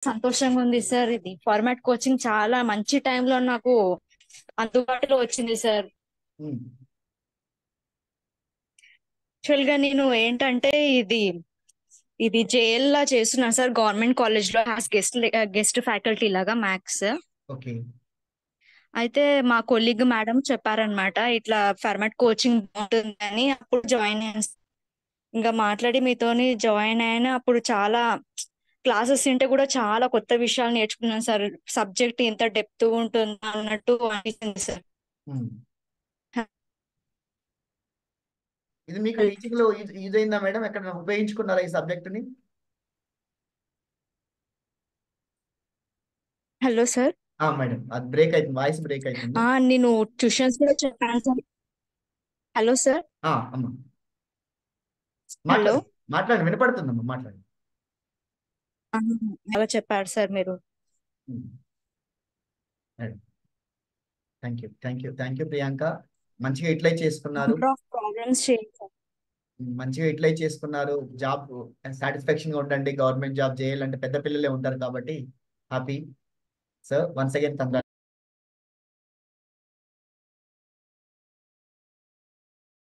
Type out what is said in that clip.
సంతోషంగా ఉంది సార్. ఇది ఫార్మాట్ కోచింగ్ చాలా మంచి టైంలో నాకు అందుబాటులో వచ్చింది సార్. ఉమ్, యాక్చువల్ గా నేను ఏంటంటే ఇది ఇది జేఎల్ లా చేస్తున్నాను సార్, గవర్నమెంట్ కాలేజ్ లో గెస్ట్ ఫ్యాకల్టీ లాగా మ్యాథ్స్. ఓకే. అయితే మా కొలీగ్ మేడం చెప్పారనమాట, ఇట్లా ఫార్మాట్ కోచింగ్ బాగుంటుందని. అప్పుడు జాయిన్ అయ్యాను. ఇంకా మాట్లాడి మీతోని జాయిన్ అయ్యాను. అప్పుడు చాలా క్లాసెస్ వింటే కూడా చాలా కొత్త విషయాలు నేర్చుకున్నాను సార్. సబ్జెక్ట్ ఇంత డెప్త్ ఉంటుందా అన్నట్టు అనిపించింది సార్. ఉమ్. ఇది మీకు టీచింగ్ లో యూజ్ అయిందా మేడం? ఎక్కడ ఉపయోగించుకున్నారా ఈ సబ్జెక్ట్ ని? Hello sir. మేడం, అది బ్రేక్ అవుతుంది, వాయిస్ బ్రేక్ అవుతుంది. నేను ట్యూషన్స్ కూడా చెప్పాను సార్. Hello sir. అమ్మా, హలో. మాట్లాడండి. మాట్లాడండి, వినపడుతుందమ్మా, మాట్లాడండి. బాగా చెప్పారు సార్ మీరు. Madam, thank you Priyanka. మంచిగా యూటిలైజ్ చేసుకున్నారు. నెంబర్ ఆఫ్ ప్రాబ్లమ్స్ చేయండి సార్. మంచిగా యూటిలైజ్ చేసుకున్నారు. జాబ్ సాటిస్ఫాక్షన్ గా ఉండండి. గవర్నమెంట్ జాబ్ చేయాలంటే పెద్ద పిల్లలే ఉంటారు కాబట్టి happy. Sir, once again congrats.